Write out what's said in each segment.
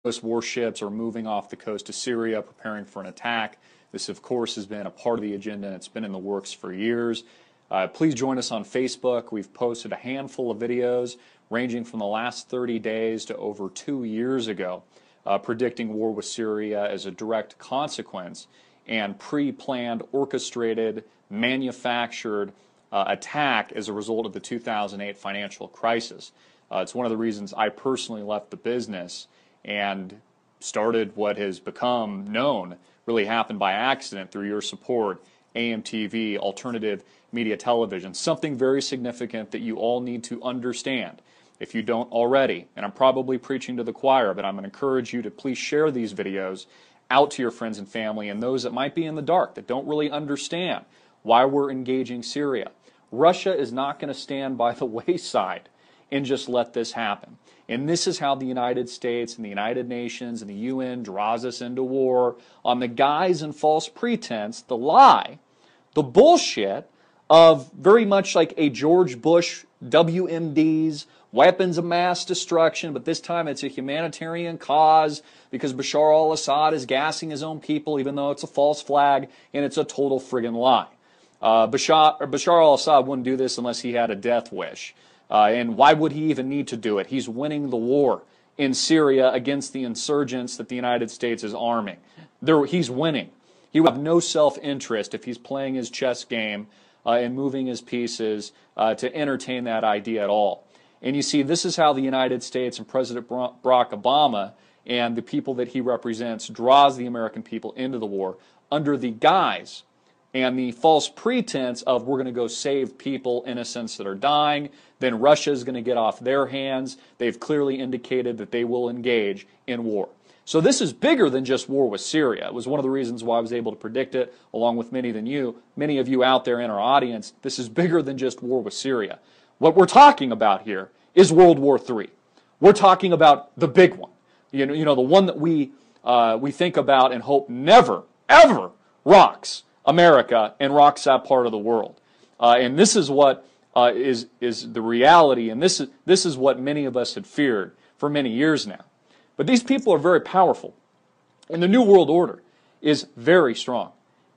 warships are moving off the coast of Syria, preparing for an attack. This, of course, has been a part of the agenda, and it's been in the works for years. Please join us on Facebook. We've posted a handful of videos ranging from the last 30 days to over 2 years ago, predicting war with Syria as a direct consequence and pre-planned, orchestrated, manufactured attack as a result of the 2008 financial crisis. It's one of the reasons I personally left the business and started what has become known, really happened by accident through your support, AMTV, alternative media television, something very significant that you all need to understand if you don't already. And I'm probably preaching to the choir, but I'm going to encourage you to please share these videos out to your friends and family and those that might be in the dark, that don't really understand why we're engaging Syria. Russia is not going to stand by the wayside and just let this happen. And this is how the United States and the United Nations and the UN draws us into war on the guise and false pretense, the lie, the bullshit of very much like a George Bush WMD's weapons of mass destruction, but this time it's a humanitarian cause because Bashar al-Assad is gassing his own people even though it's a false flag and it's a total friggin' lie. Bashar al-Assad wouldn't do this unless he had a death wish. And why would he even need to do it? He's winning the war in Syria against the insurgents that the United States is arming. He's winning. He would have no self-interest if he's playing his chess game and moving his pieces to entertain that idea at all. And you see, this is how the United States and President Barack Obama and the people that he represents draws the American people into the war under the guise and the false pretense of we're going to go save people, innocents that are dying, then Russia is going to get off their hands. They've clearly indicated that they will engage in war. So this is bigger than just war with Syria. It was one of the reasons why I was able to predict it, along with many of you out there in our audience. This is bigger than just war with Syria. What we're talking about here is World War III. We're talking about the big one. You know, the one that we think about and hope never, ever rocks America and rocks that part of the world. And this is what is the reality, and this is what many of us had feared for many years now. But these people are very powerful, and the New World Order is very strong.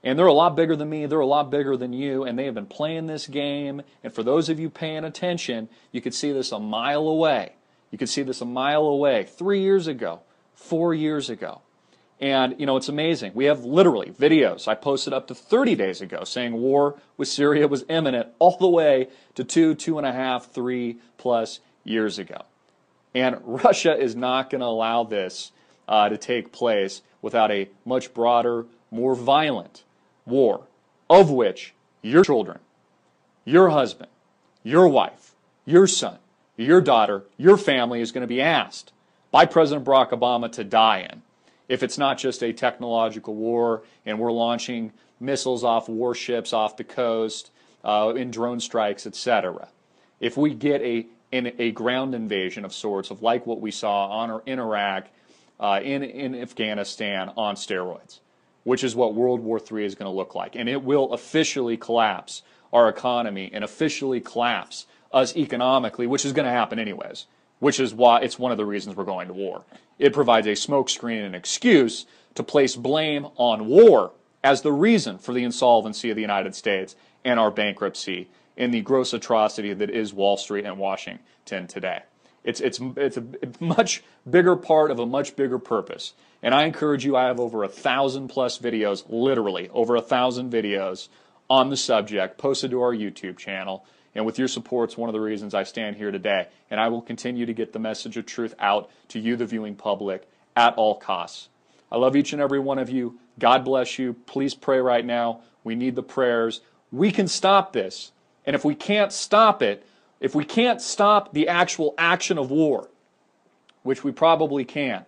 And they're a lot bigger than me, they're a lot bigger than you, and they have been playing this game. And for those of you paying attention, you could see this a mile away. You could see this a mile away 3 years ago, 4 years ago. And, you know, it's amazing. We have literally videos I posted up to 30 days ago saying war with Syria was imminent all the way to 2.5, 3+ years ago. And Russia is not going to allow this to take place without a much broader, more violent war, of which your children, your husband, your wife, your son, your daughter, your family is going to be asked by President Barack Obama to die in. If it's not just a technological war and we're launching missiles off warships off the coast, in drone strikes, etc. If we get a ground invasion of sorts of like what we saw in Iraq, in Afghanistan on steroids, which is what World War III is going to look like. And it will officially collapse our economy and officially collapse us economically, which is going to happen anyways, which is why it's one of the reasons we're going to war. It provides a smokescreen and an excuse to place blame on war as the reason for the insolvency of the United States and our bankruptcy and the gross atrocity that is Wall Street and Washington today. It's a much bigger part of a much bigger purpose. And I encourage you, I have over 1,000+ videos, literally over 1,000 videos on the subject posted to our YouTube channel. And with your support, it's one of the reasons I stand here today. And I will continue to get the message of truth out to you, the viewing public, at all costs. I love each and every one of you. God bless you. Please pray right now. We need the prayers. We can stop this. And if we can't stop it, if we can't stop the actual action of war, which we probably can,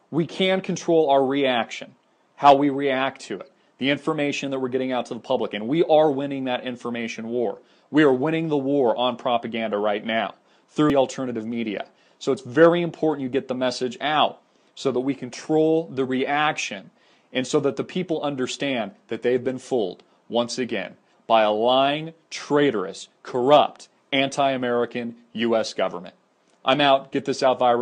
we can control our reaction, how we react to it, the information that we're getting out to the public. And we are winning that information war. We are winning the war on propaganda right now through the alternative media. So it's very important you get the message out so that we control the reaction and so that the people understand that they've been fooled once again by a lying, traitorous, corrupt, anti-American U.S. government. I'm out. Get this out viral.